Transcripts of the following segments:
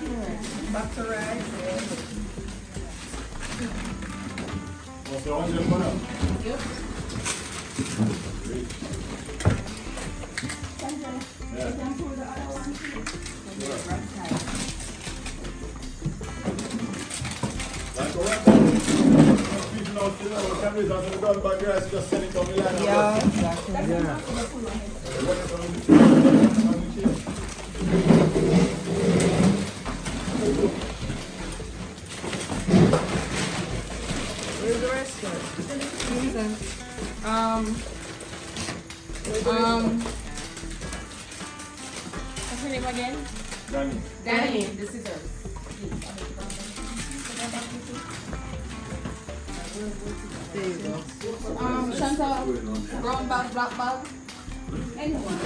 Back to right. What's the 100 for now? Yep. Yeah. Like what? People out there, the cameras are done by grass, just send it on the line. Yeah, exactly. Yeah. Where's the rest of it? What's her name again? Danny. Danny, the scissors. There you go. Chantal, brown bag, black bag. Anyone?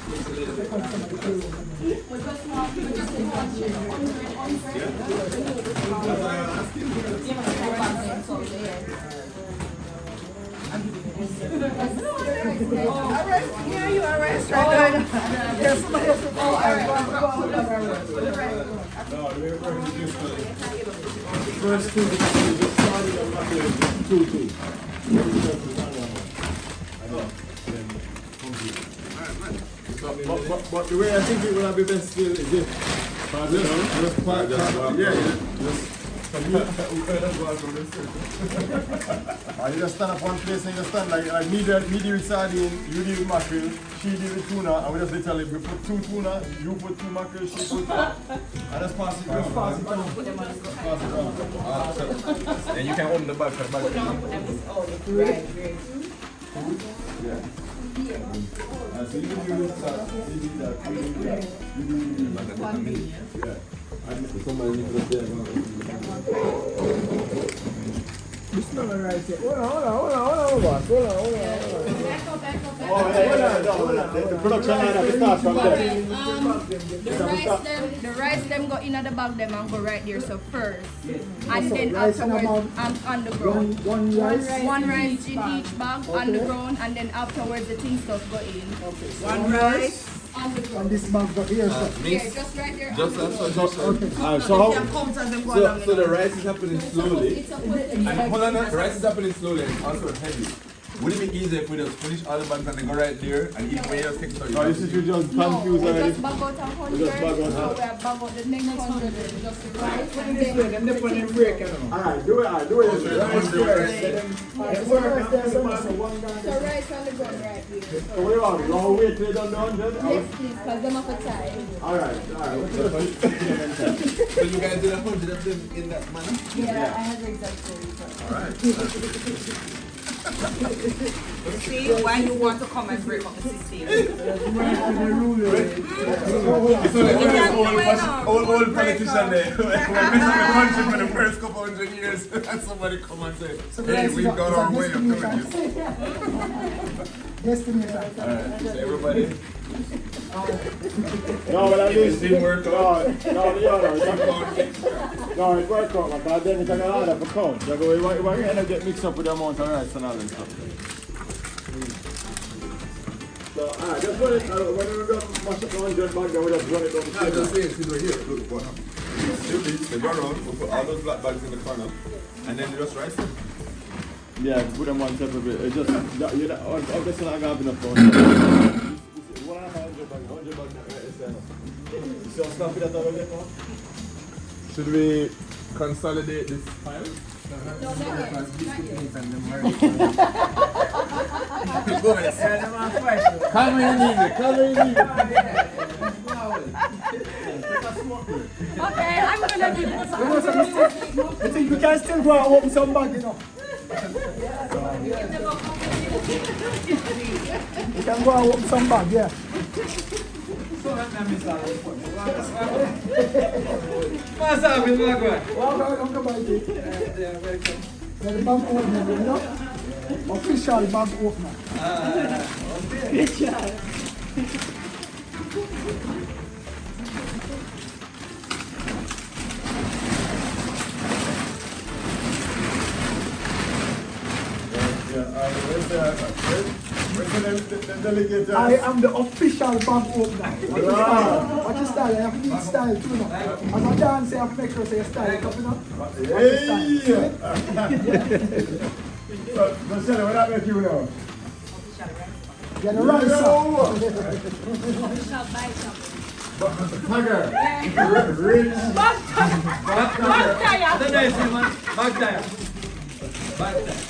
We just want to just one share. Arrest? Yeah, you arrest right now. Yes, somebody else. Oh, arrest. No, we're going to do first two because we just started on like 2-2. But the way I think it will be best still is this. Just part, yeah, you just stand up one place and you just stand like me deal with sardine, you deal with mackerel, she deal with tuna, and we just literally we put 2 tuna, you put 2 mackerel, she put and just pass it down. Pass it down. And you can open the bag for the bag. Right, great. Yeah. So you do this, you do that, you do that, you do that. Yeah. Somebody needs to stay. It's not right here. Hold on. Oh, the production line has to start from there. The rice them go in the bag them and go right there so first. And then afterwards on the ground. One rice. One rice in each bag on the ground and then afterwards the thing stuff go in. One rice. On the And ground. this bag got here. So. Yeah, just right there. Just on the that's ground. what you said. So how? So the rice is happening slowly. It's a And hold on, the rice is happening slowly and it's also heavy. Would it be easier if we just finish all the bags and then go right there and each way just take so No, this is you just No, confused we already. just bag out 100. just bag out So we are bag out the next 100. Just the rice. And This way, then them they put in break, you know. Alright, do it. Rice first. So one guy. so rice on the ground right here. So we are. You want to wait till you done the 100? Yes, please, because them have a time. Alright. So you guys did 100 of them in that manner? Yeah, I have the exact story. Alright. See why you want to come and break up the system. It's like old politician there. When mess up the country for the first couple 100 years and somebody come and say, hey, we've got our way of doing this. Destination. Alright, so everybody, No, but at least didn't work out. No, it worked out, but then it's an order for count. So we end up get mixed up with the amount of rice and all that stuff. So, alright, just run it. When we're done mash up the 100 bag, then we just run it down the I'm just table. saying, since we're here, look what happened. Still these, they go around, we'll put all those black bags in the corner, and then you just rice them. Yeah, put them one separate bit. It's just, obviously not going to have enough for 100 bags, is enough. So, stop it at all again now. Should we consolidate this file? No, not yet. Go ahead. Come in, Okay, I'm gonna do this. I think we can still go and open some bag, you know. We can go and open some bag, yeah. What's up, Bill Magwan? Welcome to my day. Yeah, welcome. The bag opener, you know? Official bag opener. The delegate. I am the official bag opener. Watch your style, I have to need style too now. As a dancer, I have to make sure say style up, you know? Hey! So, Shelly, what that make you now? You're the right side. Tiger! Rich! I don't know if you want back there. Back there.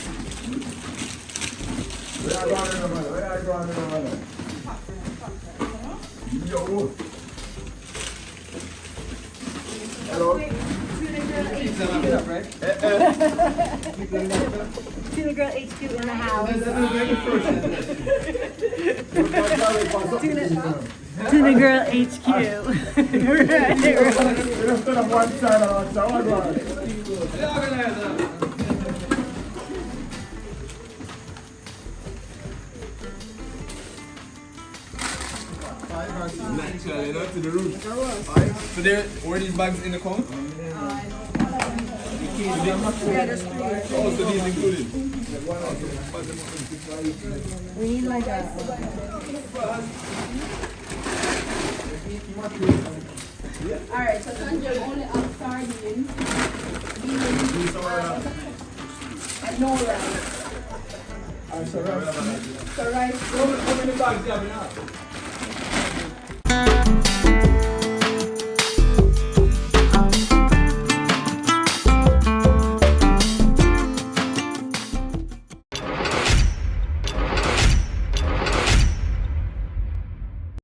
Where are you going in the money? Where are you going in the money? Yo! Hello? Keep them up, right? Tuna Girl HQ in the house. That's a very first. Tuna Girl HQ. We just stand on one side of the outside. The organizer. Naturally, not to the roof. So there, were these bags in the count? Oh, so these included? We need like a. Alright, so Sanjay only have sardines, beans, and no rice. So rice. How many bags do you have in